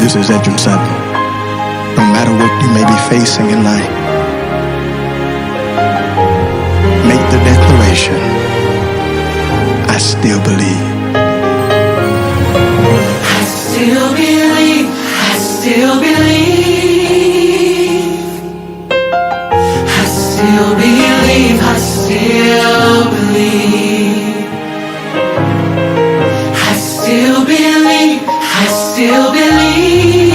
17 June. No matter what you may be facing in life, make the declaration, I still believe. I still believe, I still believe. I still believe, I still believe. I still believe, I still believe.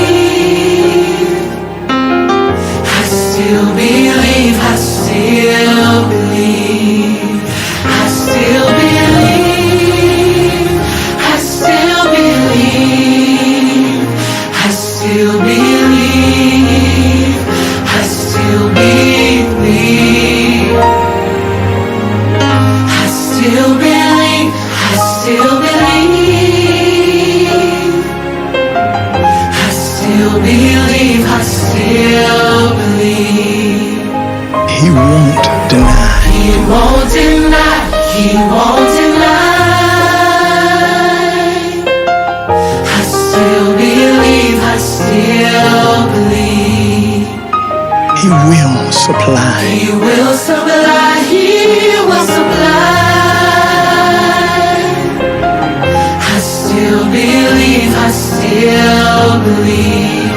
I still believe, I still believe. I still believe, I still believe. I still believe, I still believe. I still believe, I still believe. I still believe, I still believe. He won't deny. He won't deny, he won't deny. I still believe, I still believe. He will supply. He will supply, he will supply. I still believe, I still believe.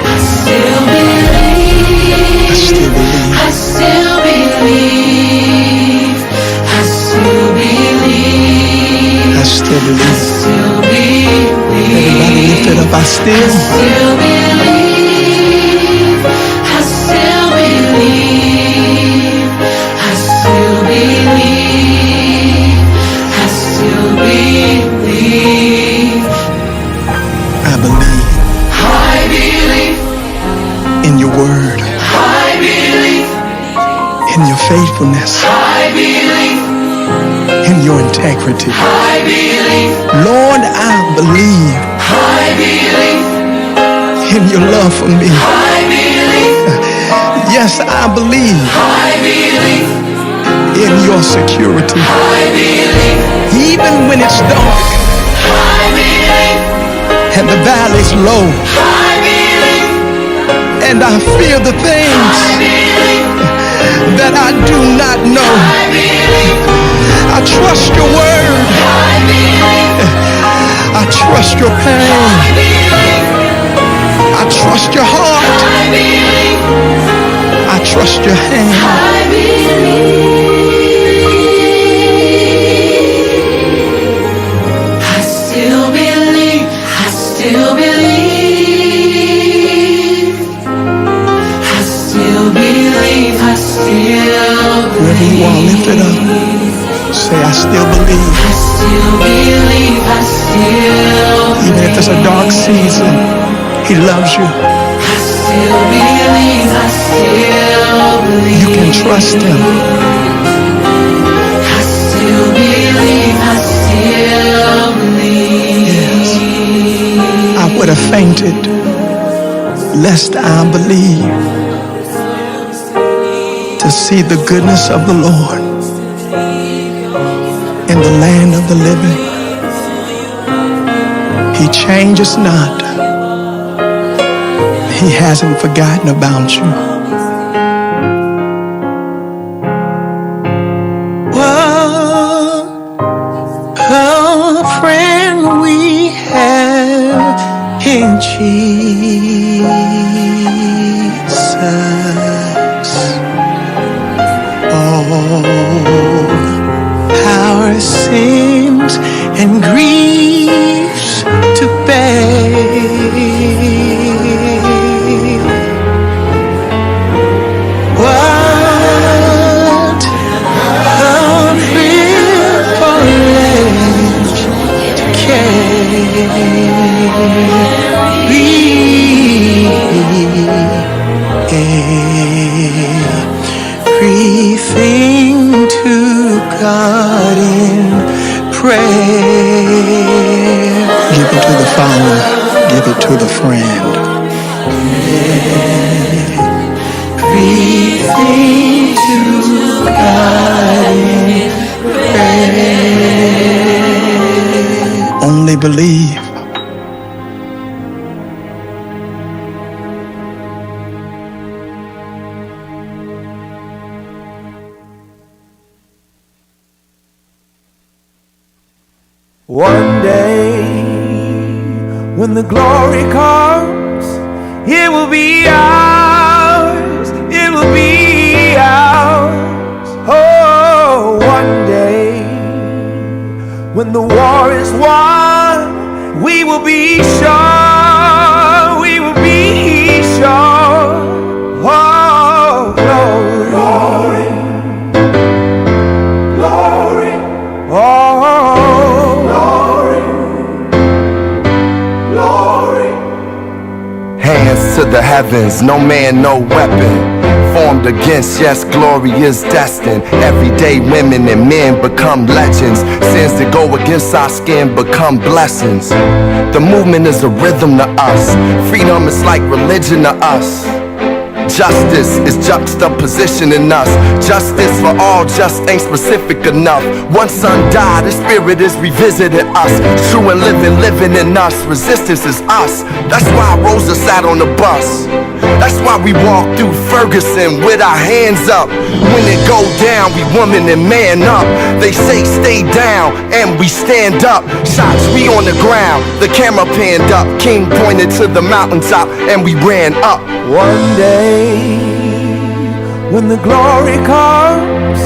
I still believe, I still believe. I still believe. I still believe, I still I believe. still believe. Everybody lift it up. I still. Still believe, I still believe. I still believe, I still believe. I believe I believe, in your word, I believe, in your faithfulness, I believe, in your integrity. I believe, Lord, I believe I believe, in your love for me. I believe, Yes, I believe I believe, in your security. I believe, Even when it's dark I believe, and the valley's low I believe, and I fear the things I believe, that I do not know. I believe, I trust your word. I believe, I trust your pain. I believe, I trust your heart. I believe, I trust your hand. I believe. I still believe, I still believe. I still believe, I still Wherever you are, lift it up. believe. Say, I still believe. I still believe, I still Even if it's a dark season, he loves you. I still believe, I still believe. You can trust him. I still believe, I still believe. I would have fainted lest I believe to see the goodness of the Lord in the land of the living. He changes not. He hasn't forgotten about you. What a friend we have in Jesus. All our sins and griefs to bear. What a privilege to carry everything to God in prayer. Give it to the Father, give it to the friend. Everything to God in prayer. Only believe. One day, when the glory comes, it will be ours, it will be ours. Oh, one day, when the war is won, we will be sure, we will be sure. Oh, glory, glory, glory. Oh, glory, glory. Hands to the heavens, no man, no weapon formed against, yes, glory is destined. Everyday women and men become legends. Sins that go against our skin become blessings. The movement is a rhythm to us. Freedom is like religion to us. Justice is juxtaposition in us. Justice for all just ain't specific enough. One son died, his spirit is revisiting us. True and living in us. Resistance is us. That's why Rosa sat on the bus. That's why we walk through Ferguson with our hands up. When it go down, we woman and man up. They say stay down, and we stand up. Shots, we on the ground, the camera panned up. King pointed to the mountaintop, and we ran up. One day, when the glory comes,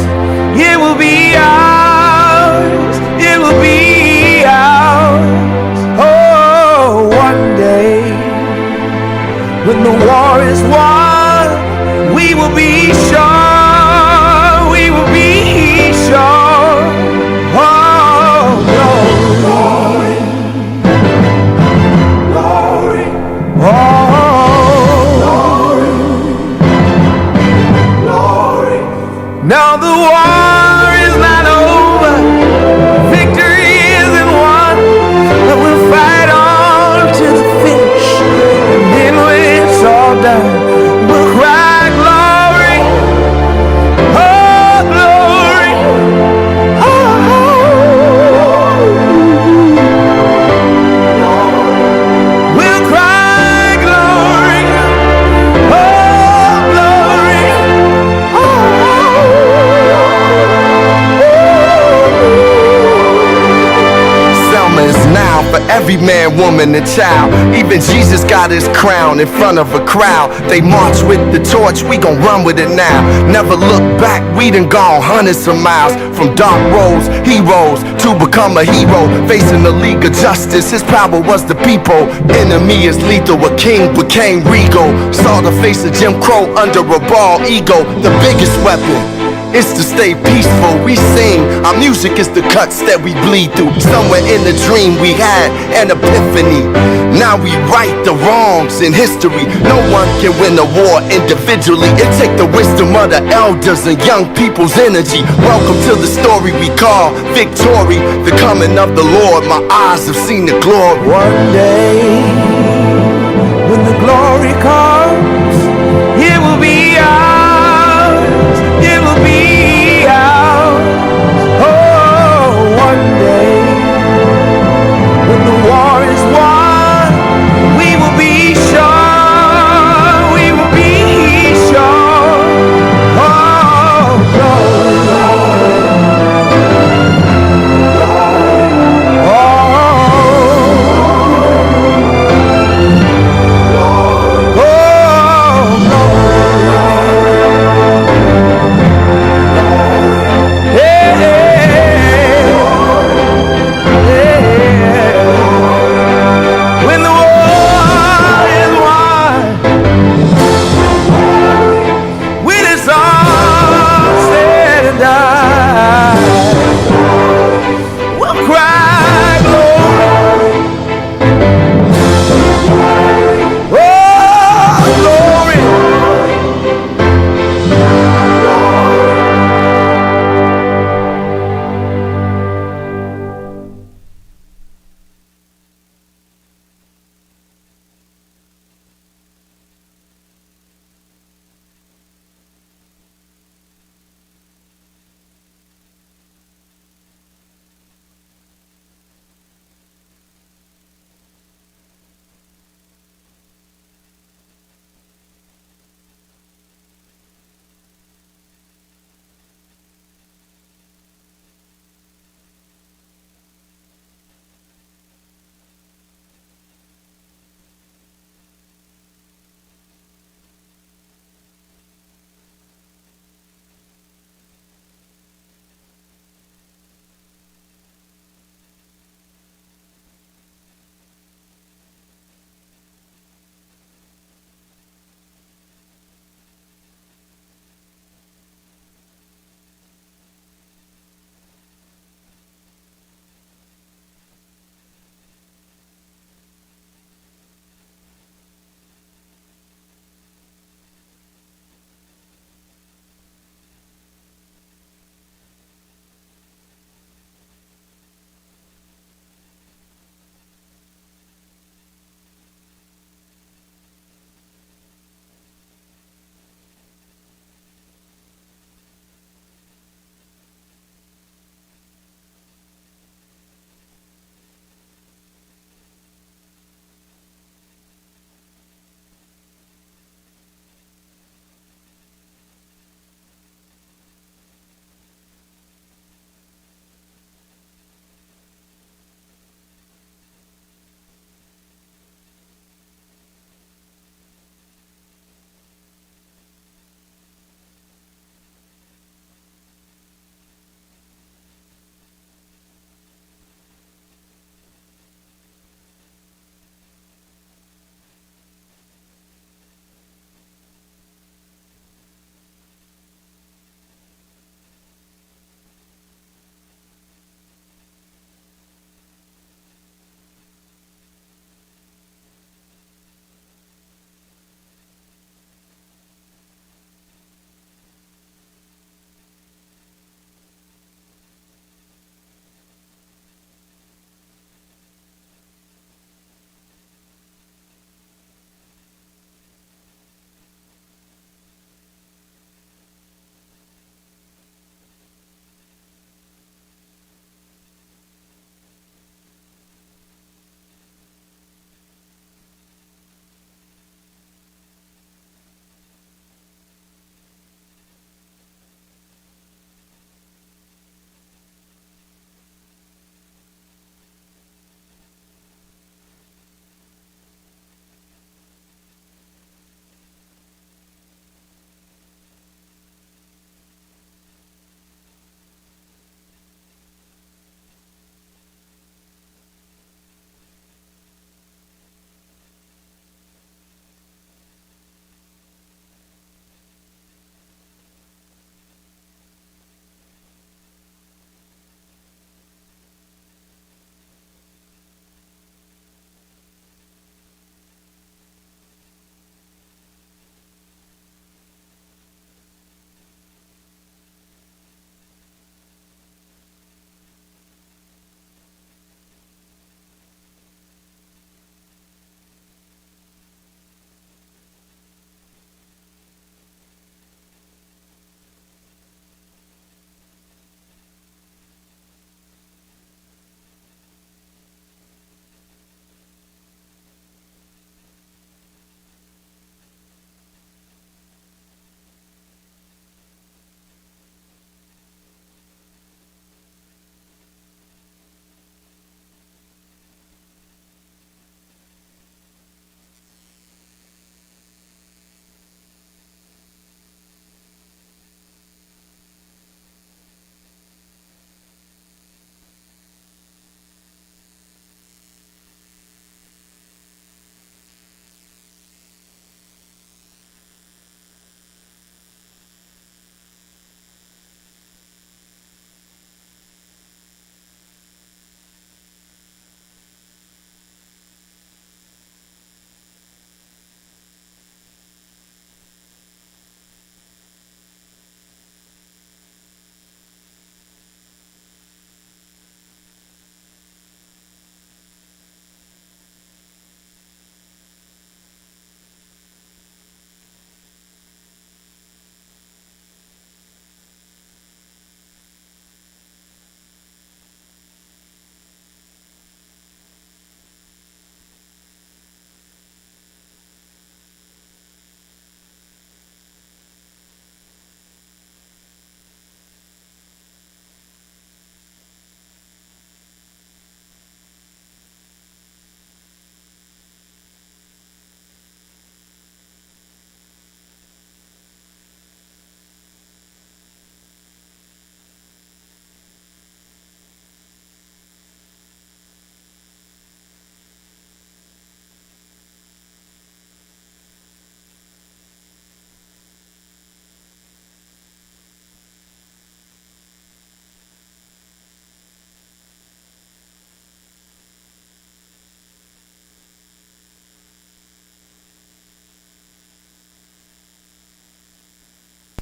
it will be ours, it will be ours. Oh, one day, when the war is won, we will be sure, we will be sure. Oh, glory, glory, glory. Oh. Now the war is not over, victory isn't won, but we'll fight on to the finish, and then when it's all done, we'll cry glory, oh glory, oh, we'll cry glory, oh glory, oh. Now for every man, woman, and child. Even Jesus got his crown in front of a crowd. They march with the torch, we gon' run with it now. Never look back, we done gone hundreds of miles. From dark roads, heroes, to become a hero. Facing the League of Justice, his power was the people. Enemy is lethal, a king became regal. Saw the face of Jim Crow under a bald ego. The biggest weapon is to stay peaceful. We sing, our music is the cuts that we bleed through. Somewhere in the dream we had an epiphany. Now we right the wrongs in history. No one can win a war individually. It take the wisdom of the elders and young people's energy. Welcome to the story we call victory. The coming of the Lord, my eyes have seen the glory. One day, when the glory comes, it will be ours, it will be ours. Oh, one day, when the war is won, we will be sure, we will be sure. Oh, glory, oh,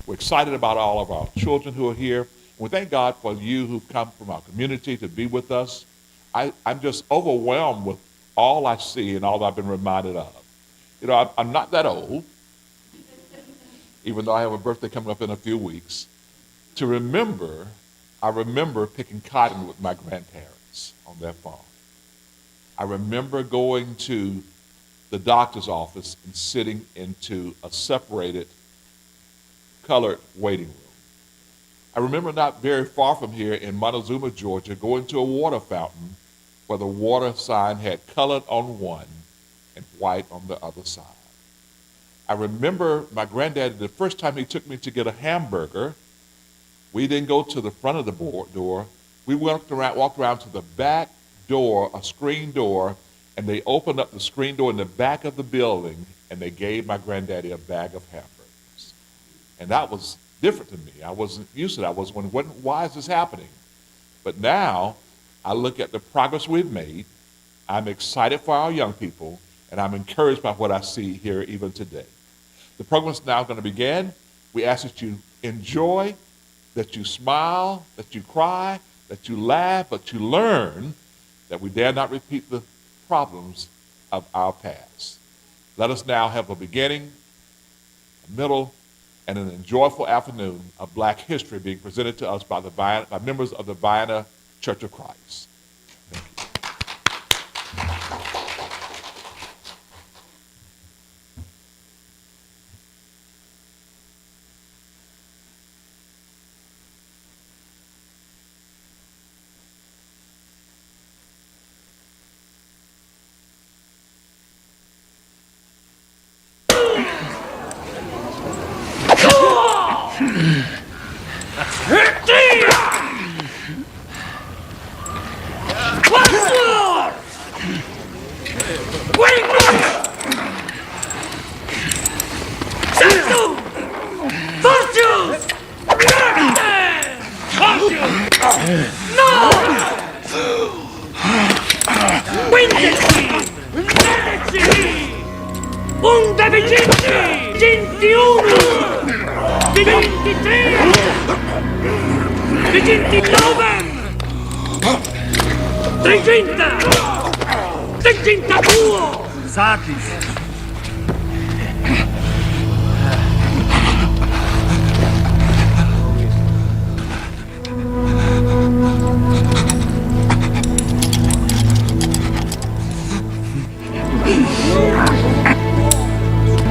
We're excited about all of our children who are here. We thank God for you who've come from our community to be with us. I'm just overwhelmed with all I see and all I've been reminded of. You know, I'm not that old, even though I have a birthday coming up in a few weeks. I remember picking cotton with my grandparents on their farm. I remember going to the doctor's office and sitting into a separated colored waiting room. I remember not very far from here in Montezuma, Georgia, going to a water fountain where the water sign had colored on one and white on the other side. I remember my granddad, the first time he took me to get a hamburger, we didn't go to the front of the door. We walked around to the back door, a screen door, and they opened up the screen door in the back of the building, and they gave my granddaddy a bag of hamburgers. And that was different to me. I wasn't used to that. I was wondering, why is this happening? But now, I look at the progress we've made. I'm excited for our young people, and I'm encouraged by what I see here even today. The program is now going to begin. We ask that you enjoy, that you smile, that you cry, that you laugh, but you learn that we dare not repeat the problems of our past. Let us now have a beginning, a middle, and an enjoyable afternoon of Black history being presented to us by members of the Vienna Church of Christ. Thank you.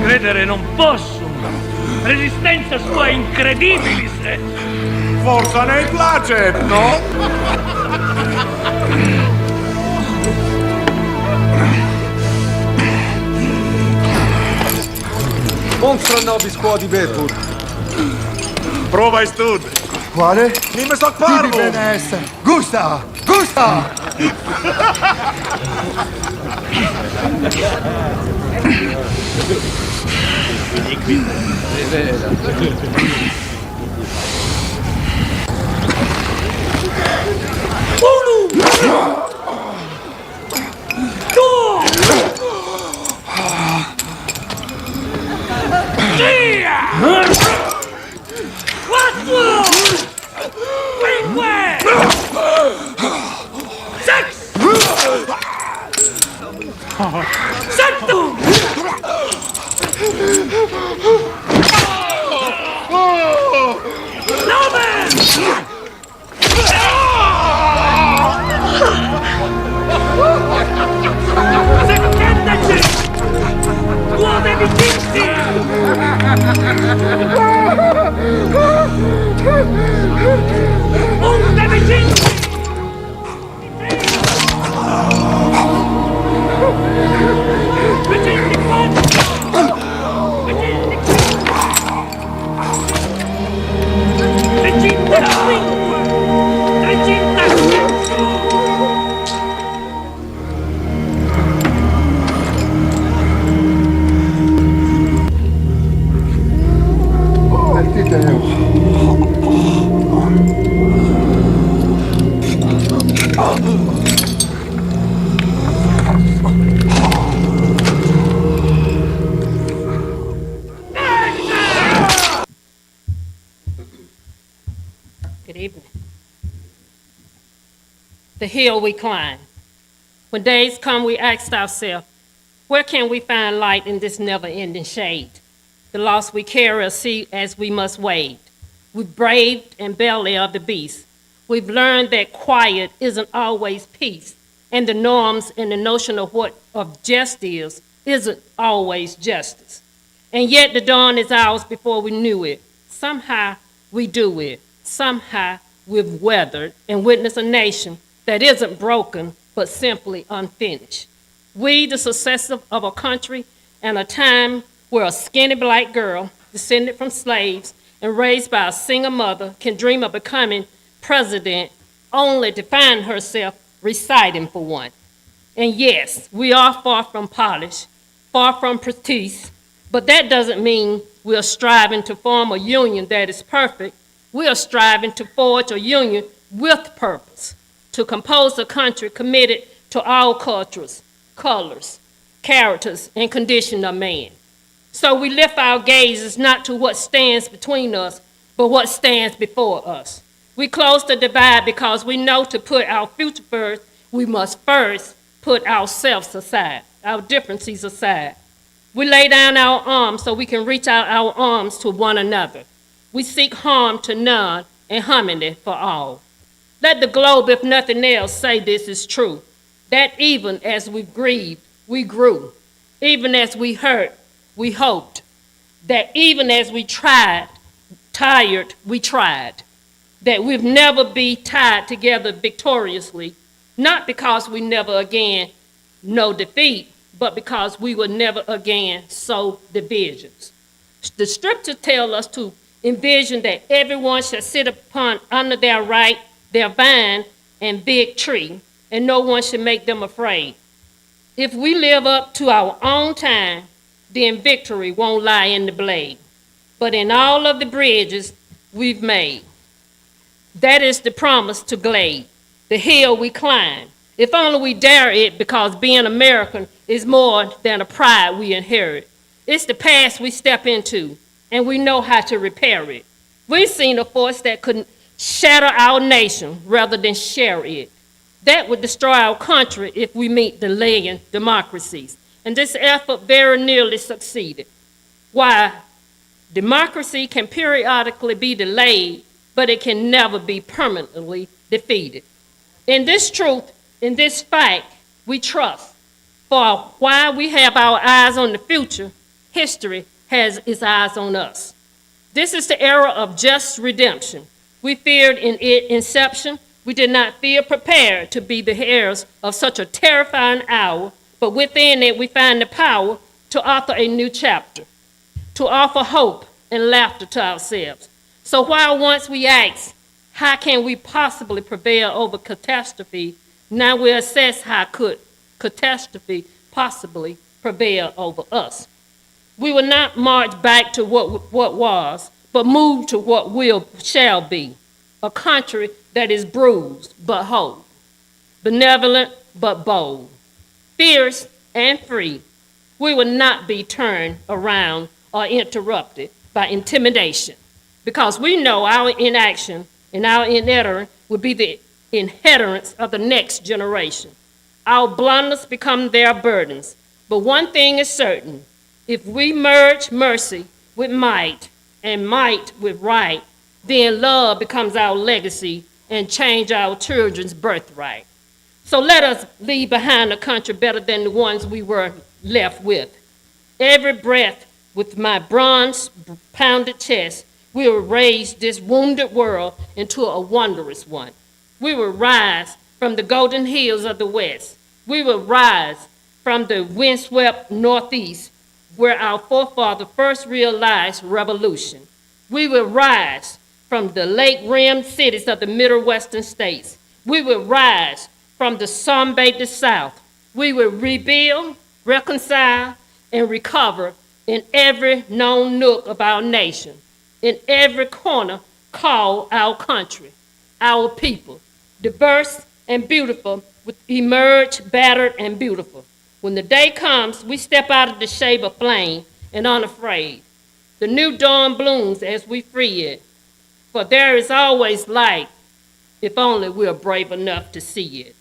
Credere non posso! Resistenza sua incredibilis! Forza nei placet, no? Monstro nobis quodibetur. Prova e stud. Quale? Nimm stock Tibi parvo. bene esse. Gusta! Gusta! Deus. evening. The hill we climb. When days come, we ask ourselves, where can we find light in this never-ending shade? The loss we carry or see as we must wade. We've braved and belly of the beast. We've learned that quiet isn't always peace, and the norms and the notion of what of jest isn't always justice. And yet the dawn is ours before we knew it. Somehow we do it. Somehow we've weathered and witnessed a nation that isn't broken, but simply unfinished. We, the successors of a country and a time where a skinny black girl, descended from slaves and raised by a single mother, can dream of becoming president only to find herself reciting for one. And yes, we are far from polished, far from prestige, but that doesn't mean we are striving to form a union that is perfect. We are striving to forge a union with purpose, to compose a country committed to all cultures, colors, characters, and condition of man. So we lift our gazes not to what stands between us, but what stands before us. We close the divide because we know to put our future first, we must first put ourselves aside, our differences aside. We lay down our arms so we can reach out our arms to one another. We seek harm to none and harmony for all. Let the globe, if nothing else, say this is true, that even as we grieved, we grew. Even as we hurt, we hoped. That even as we tired, we tried. That we've never be tied together victoriously, not because we never again know defeat, but because we will never again sow divisions. The scriptures tell us to envision that everyone shall sit upon under their right, their vine and big tree, and no one should make them afraid. If we live up to our own time, then victory won't lie in the blade, but in all of the bridges we've made. That is the promise to glade, the hill we climb. If only we dare it, because being American is more than a pride we inherit. It's the past we step into, and we know how to repair it. We've seen a force that could shatter our nation rather than share it. That would destroy our country if we meet delaying democracies. And this effort very nearly succeeded. Why? Democracy can periodically be delayed, but it can never be permanently defeated. In this truth, in this fact, we trust. For while we have our eyes on the future, history has its eyes on us. This is the era of just redemption. We feared in its inception. We did not feel prepared to be the heirs of such a terrifying hour, but within it we find the power to author a new chapter, to offer hope and laughter to ourselves. So while once we asked, how can we possibly prevail over catastrophe, now we assess how could catastrophe possibly prevail over us. We will not march back to what was, but move to what shall be, a country that is bruised but whole, benevolent but bold, fierce and free. We will not be turned around or interrupted by intimidation, because we know our inaction and our inheritance will be the inheritance of the next generation. Our blunders become their burdens. But one thing is certain, if we merge mercy with might and might with right, then love becomes our legacy and change our children's birthright. So let us leave behind a country better than the ones we were left with. Every breath with my bronze pounded chest, we will raise this wounded world into a wondrous one. We will rise from the golden hills of the west. We will rise from the windswept northeast, where our forefathers first realized revolution. We will rise from the lake-rimmed cities of the middle western states. We will rise from the sun-baked south. We will rebuild, reconcile, and recover in every known nook of our nation, in every corner called our country, our people, diverse and beautiful, with emerge battered and beautiful. When the day comes, we step out of the shade of flame and unafraid. The new dawn blooms as we free it. For there is always light, if only we're brave enough to see it.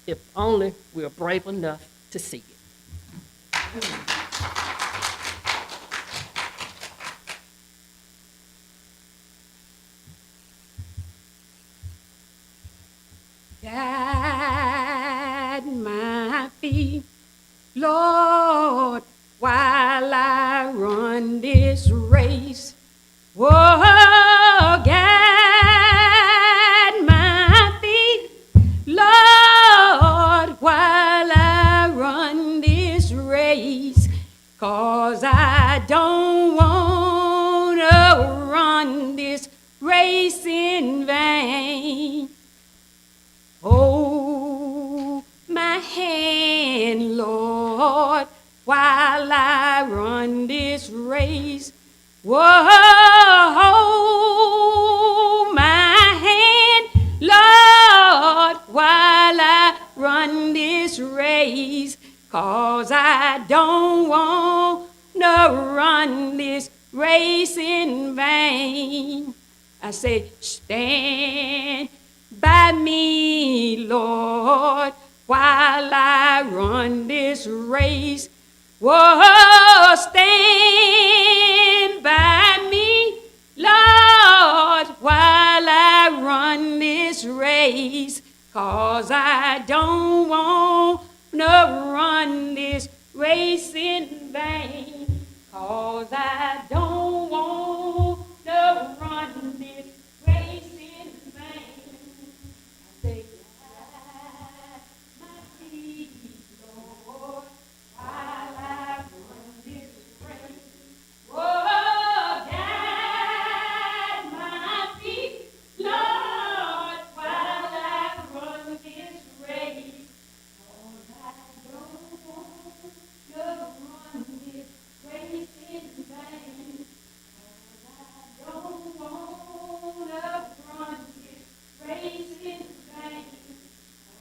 If only we're brave enough to see it. Guide my feet, Lord, while I run this race. Oh, guide my feet, Lord, while I run this race. 'Cause I don't want to run this race in vain. Hold my hand, Lord, while I run this race. Whoa, hold my hand, Lord, while I run this race. 'Cause I don't want to run this race in vain. I say, stand by me, Lord, while I run this race. Whoa, stand by me, Lord, while I run this race. 'Cause I don't want to run this race in vain. 'Cause I don't want to run this race in vain. I say, guide my feet, Lord, while I run this race. Oh, guide my feet, Lord, while I run this race. Oh, I don't want to run this race in vain. Oh, I don't want to run this race in vain.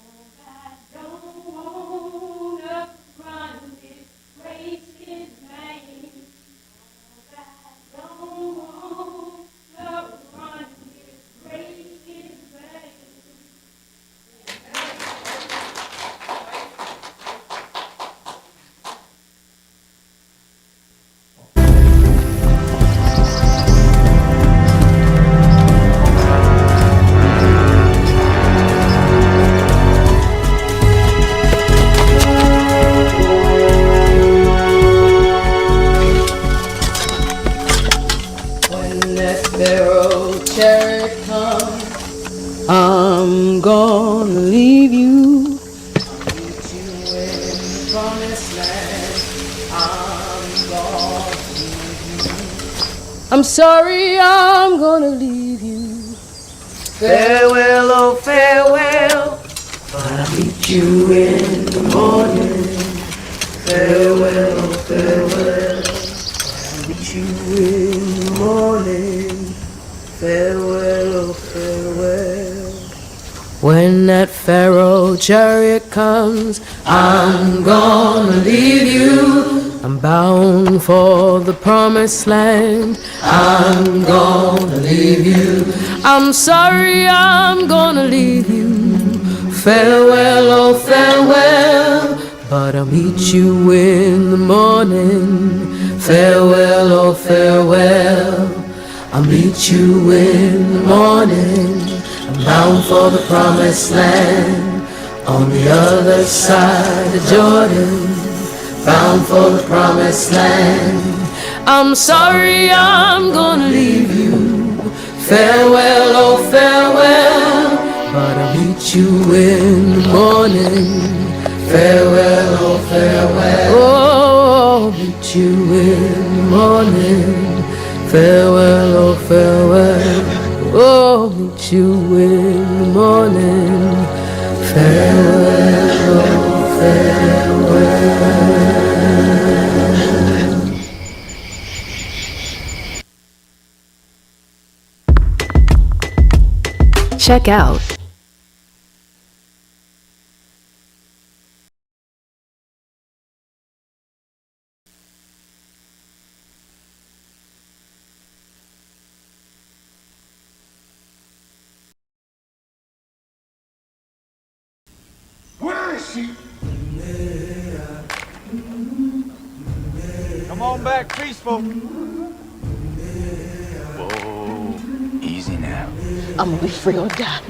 Oh, I don't want to run this race in vain. Oh, I don't want to run this race in vain. When that Pharaoh chariot comes, I'm gonna leave you. Meet you in the promised land. I'm gonna leave you. I'm sorry, I'm gonna leave you. Farewell, oh farewell. But I'll meet you in the morning. Farewell, oh farewell. I'll meet you in the morning. Farewell, oh farewell. When that Pharaoh chariot comes, I'm gonna leave you. I'm bound for the promised land. I'm gonna leave you. I'm sorry, I'm gonna leave you. Farewell, oh farewell. But I'll meet you in the morning. Farewell, oh farewell. I'll meet you in the morning. I'm bound for the promised land. On the other side of Jordan. Bound for the promised land. I'm sorry, I'm gonna leave you. Farewell, oh farewell. But I'll meet you in the morning. Farewell, oh farewell. Oh, I'll meet you in the morning. Farewell, oh farewell. Oh, meet you in the morning. Farewell, oh farewell. Check out Come on back, peaceful. Easy now. I'm gonna be free or die.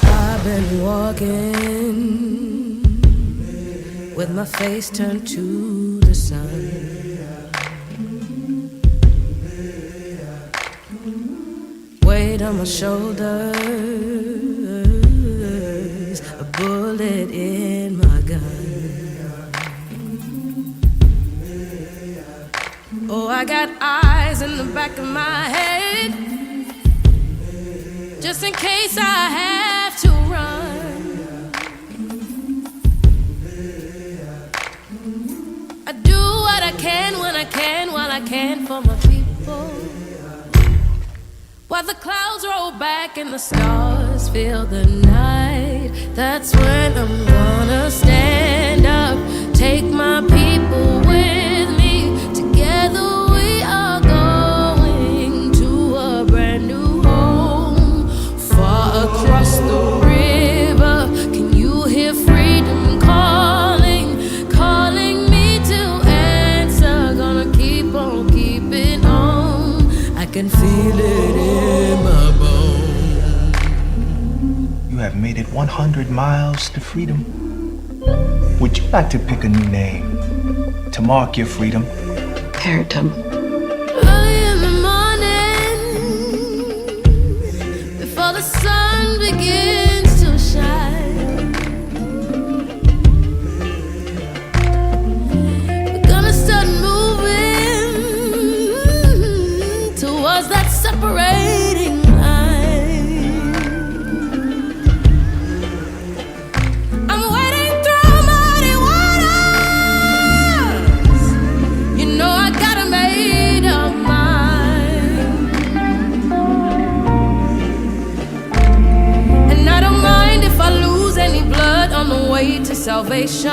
I've been walking with my face turned to the sun. Weight on my shoulders, a bullet in my gun. Oh, I got eyes in the back of my head, just in case I have to run. I do what I can when I can, while I can for my people. While the clouds roll back and the stars fill the night, that's when I'm gonna stand up, take my people with me. Together we are going to a brand new home, far across the river. Can you hear freedom calling, calling me to answer? Gonna keep on keeping on. I can feel it in my bones. You have made it 100 miles to freedom. Would you like to pick a new name to mark your freedom? Paradigm. Early in the morning, before the sun begins to shine, we're gonna start moving towards that separating line. I'm wading through muddy waters. You know I got a made up mind, and I don't mind if I lose any blood on the way to salvation.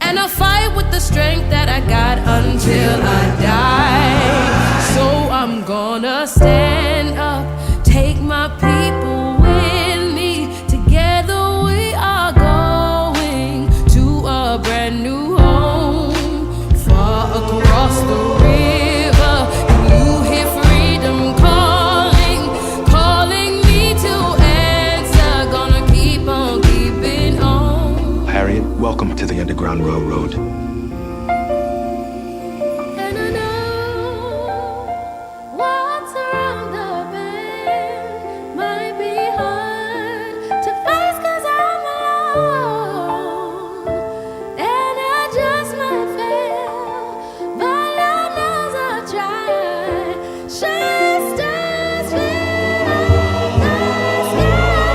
And I'll fight with the strength that I got until I die. So I'm gonna stand up, take my people with me. Together we are going to a brand new home, far across the river. Can you hear freedom calling, calling me to answer? Gonna keep on keeping on. Harriet, welcome to the Underground Railroad. And I know what's around the bend might be hard to face 'cause I'm alone, and I just might fail, but Lord knows I'll try. Shine stars fit up the sky.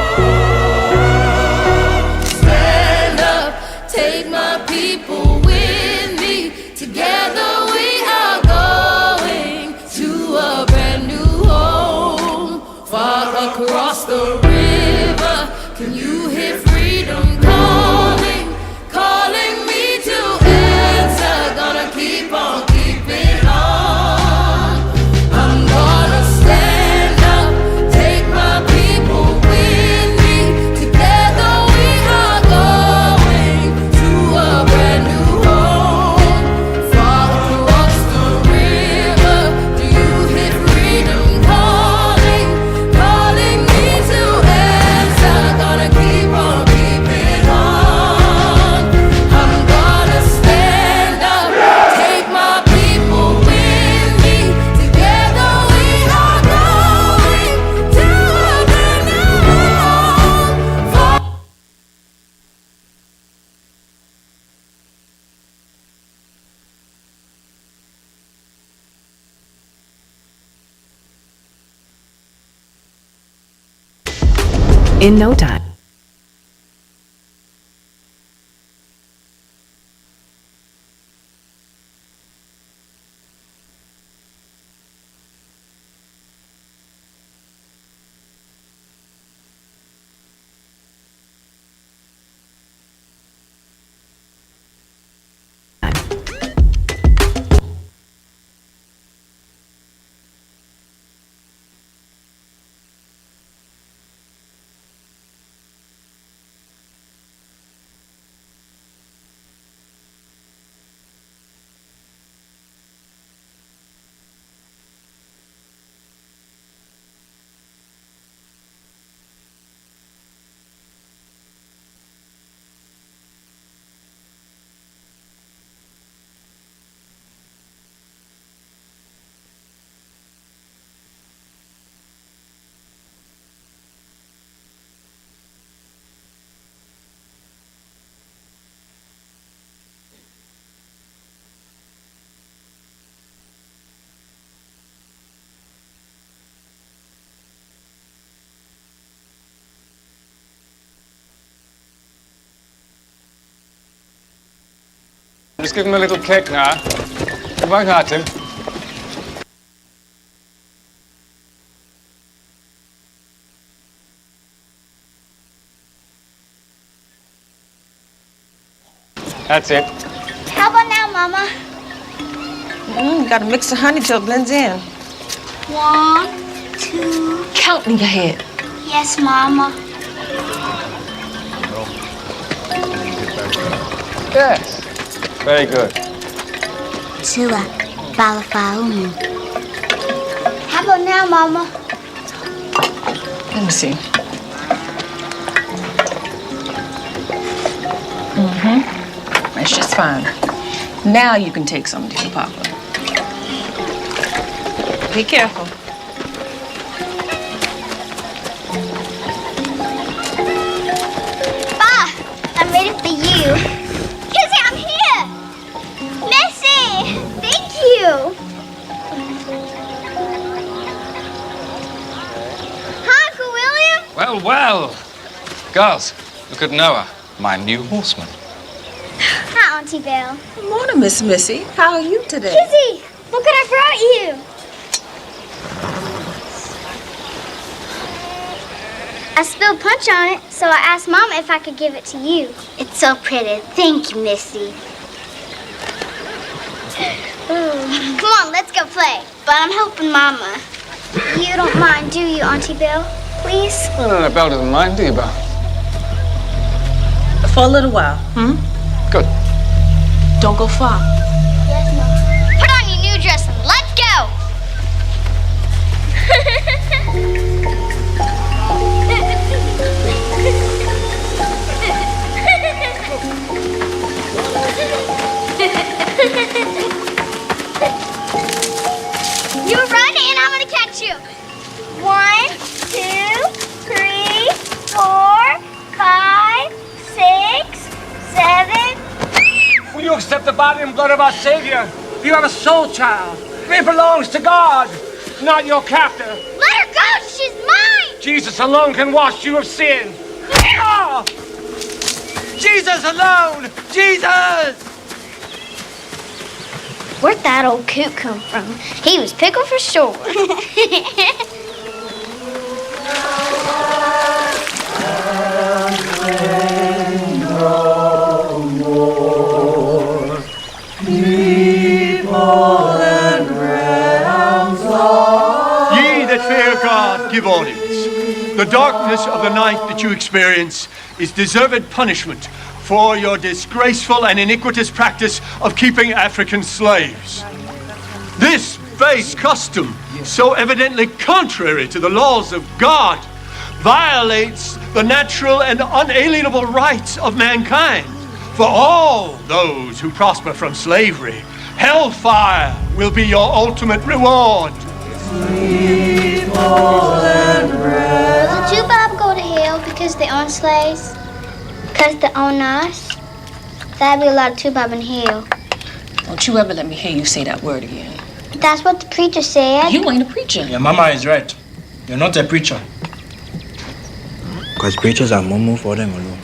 Stand up, take my people with me. Together we are going to a brand new home, far across the river. Can you hear freedom calling, calling me to answer? Gonna keep on keeping on. I'm gonna stand up, take my people with me. Together we are going to a brand new home, far across the river. Do you hear freedom calling, calling me to answer? Gonna keep on keeping on. I'm gonna stand up, take my people with me. Together we are going to a brand new home, far. In no time. Just give him a little kick now. It won't hurt him. That's it. How about now, Mama? You gotta mix the honey till it blends in. 1, 2. Count in your head. Yes, Mama. Yes. Very good. 2, balafaumu. How about now, Mama? Let me see. That's just fine. Now you can take some to your papa. Be careful. Pa, I'm ready for you. Kizzy, I'm here. Missy, thank you. Hi, Uncle William. Well, well. Girls, look at Noah, my new horseman. Hi, Auntie Belle. Good morning, Miss Missy. How are you today? Kizzy, look what I brought you. I spilled punch on it, so I asked Mama if I could give it to you. It's so pretty. Thank you, Missy. Come on, let's go play. But I'm helping Mama. You don't mind, do you, Auntie Belle? Please? No, Belle doesn't mind, do you, Belle? For a little while, Good. Don't go far. Yes, Mama. Put on your new dress and let's go. You run and I'm gonna catch you. 1, 2, 3, 4, 5, 6, 7. Will you accept the body and blood of our Savior? You have a soul, child. It belongs to God, not your captor. Let her go, she's mine. Jesus alone can wash you of sin. Ah! Jesus alone! Jesus! Where'd that old coot come from? He was pickled for sure. Ye that fear God, give audience. The darkness of the night that you experience is deserved punishment for your disgraceful and iniquitous practice of keeping African slaves. This base custom, so evidently contrary to the laws of God, violates the natural and unalienable rights of mankind. For all those who prosper from slavery, hellfire will be your ultimate reward. Will two Bob go to hell because they own slaves? Because they own us? That'd be a lot of two Bob in hell. Don't you ever let me hear you say that word again. That's what the preacher said. You ain't a preacher. Your mama is right. You're not a preacher. Because preachers are mumu for them alone.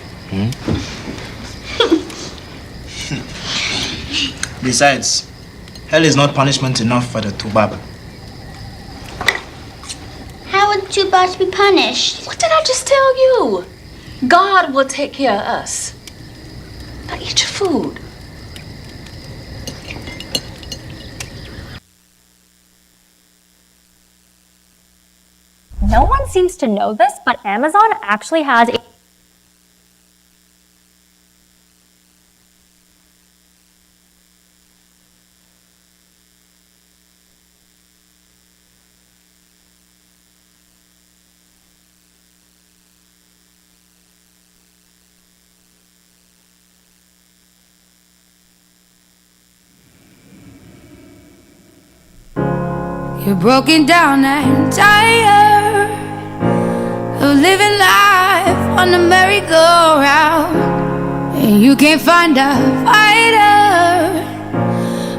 Besides, hell is not punishment enough for the Tubaba. How would the two Bobs be punished? What did I just tell you? God will take care of us. Now eat your food. No one seems to know this, but Amazon actually has a You're broken down and tired of living life on the merry-go-round, and you can't find a fighter,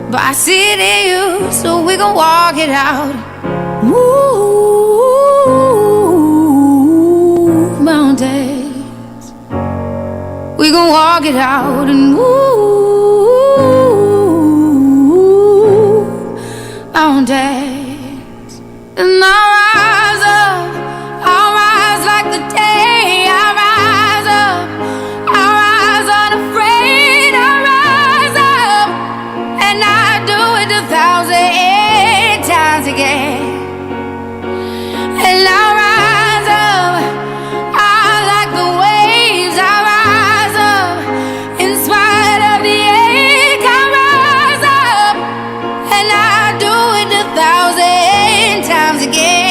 but I see it in you, so we gon' walk it out. Move mountains, we gon' walk it out and move. mountains. And I'll rise like the day. I'll rise up, I'll rise unafraid. I'll rise up, and I do it 1,000 times again. And I'll rise up, I like the waves. I'll rise up, in spite of the ache. I'll rise up, and I do it 1,000 times again.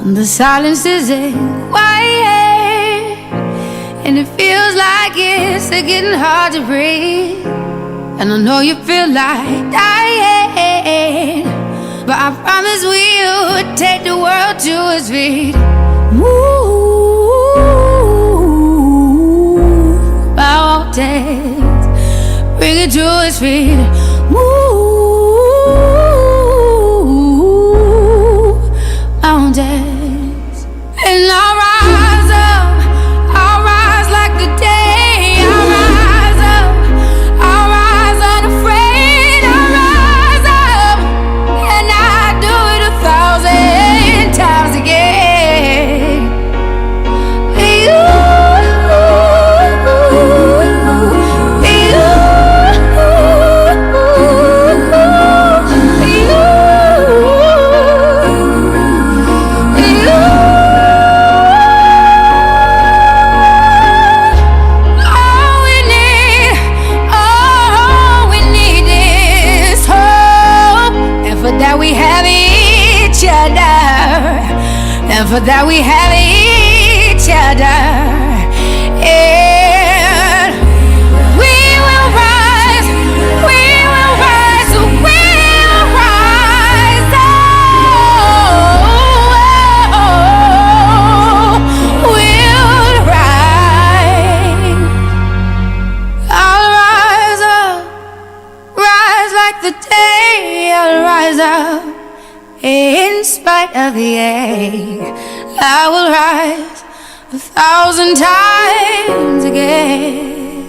The silence isn't quiet, and it feels like it's getting hard to breathe. And I know you feel like dying, but I promise we'll take the world to its feet. Move mountains, bring it to its feet. Move mountains. And I'll rise up, I'll rise like the day. I'll rise up, I'll rise unafraid. I'll rise up, and I do it 1,000 times again. And for that we have each other, and we will rise, we will rise, we will rise, we'll rise. I'll rise up, rise like the day. I'll rise up, in spite of the ache. I will rise 1,000 times again.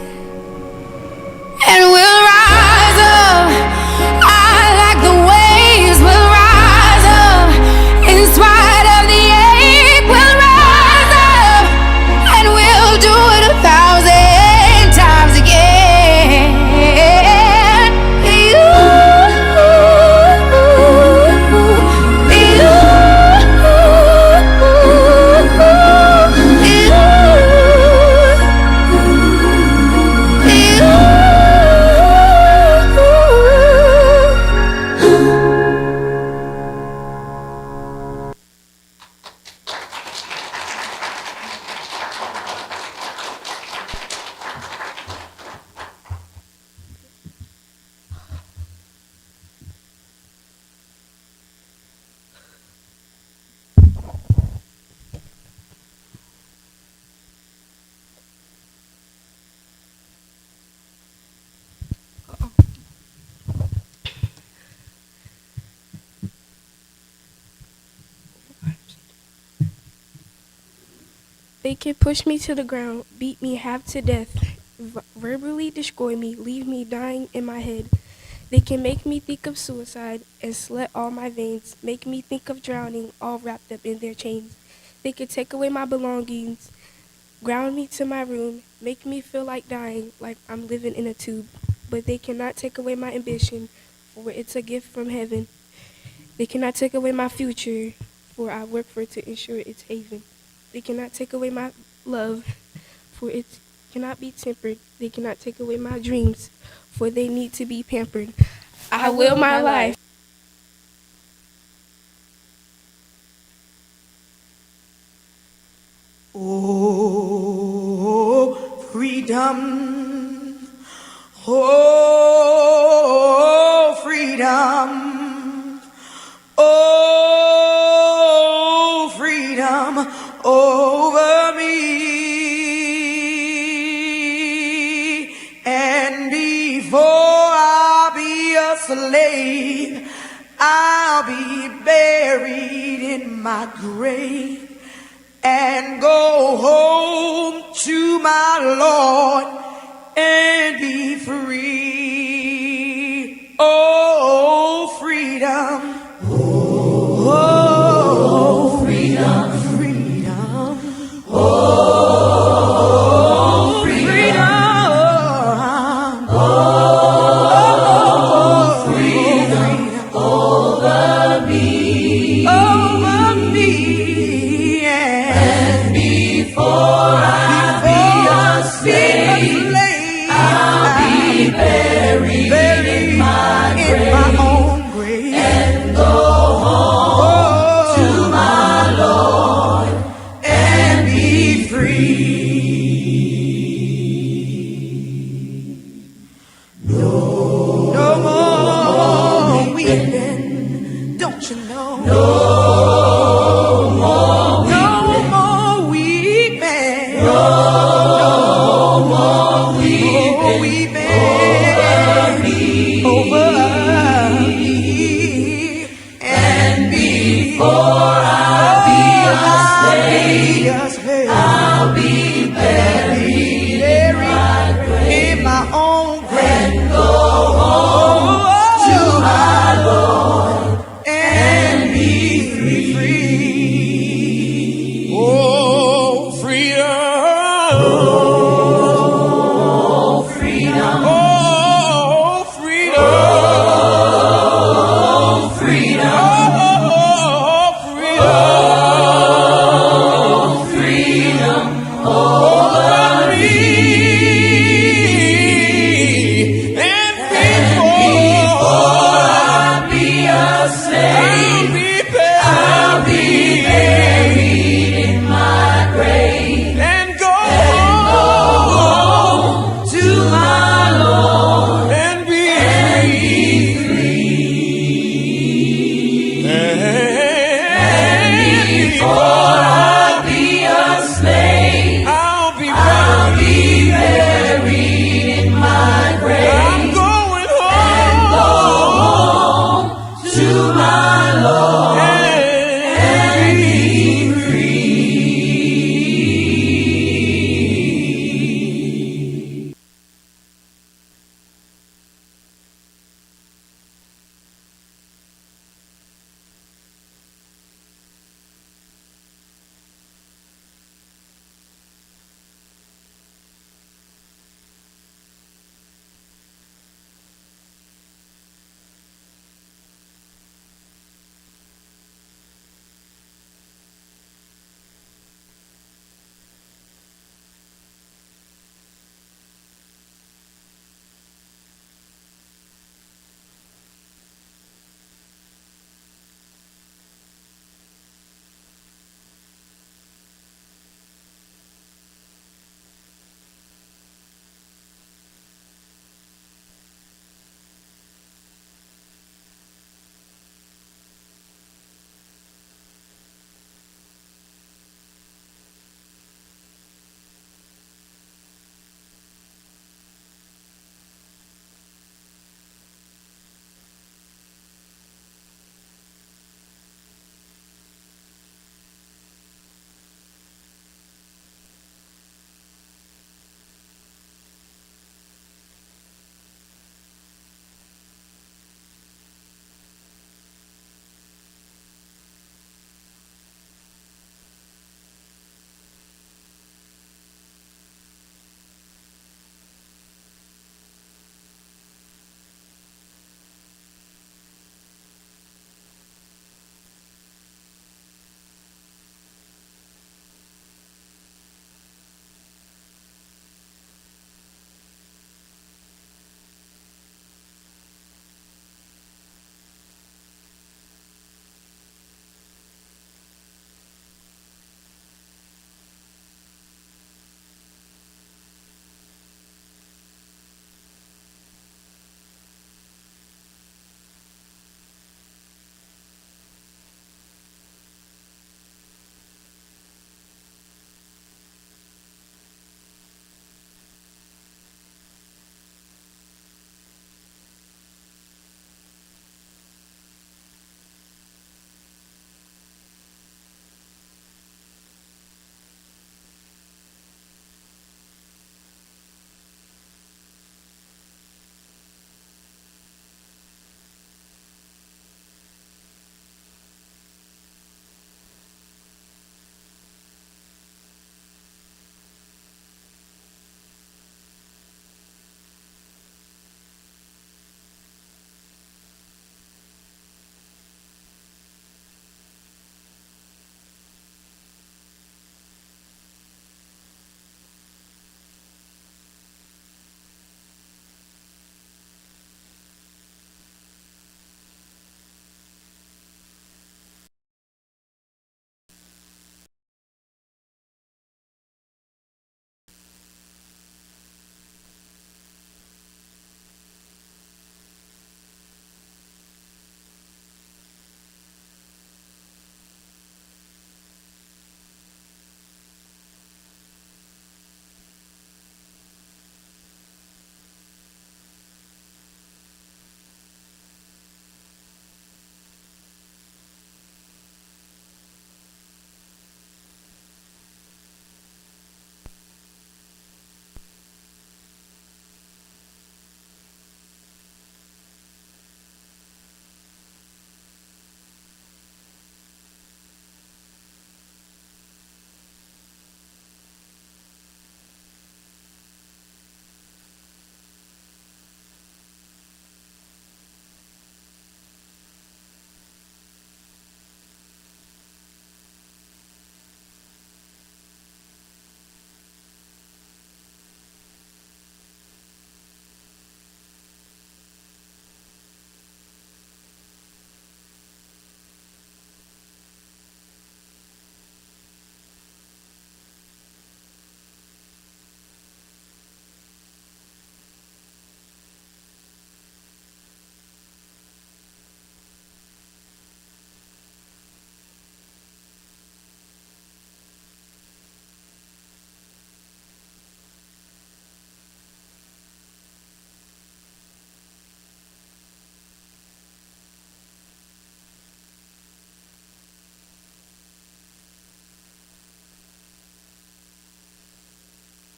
And we'll rise up, I like the waves. We'll rise up, in spite of the ache. We'll rise up, and we'll do it 1,000 times again. They can push me to the ground, beat me half to death, verbally destroy me, leave me dying in my head. They can make me think of suicide and slit all my veins, make me think of drowning, all wrapped up in their chains. They can take away my belongings, ground me to my room, make me feel like dying, like I'm living in a tube. But they cannot take away my ambition, for it's a gift from heaven. They cannot take away my future, for I work for it to ensure its haven. They cannot take away my love, for it cannot be tempered. They cannot take away my dreams, for they need to be pampered. I will my life. Oh, freedom. Oh, freedom. Oh, freedom over me. And before slave. I'll be buried in my grave and go home to my Lord and be free.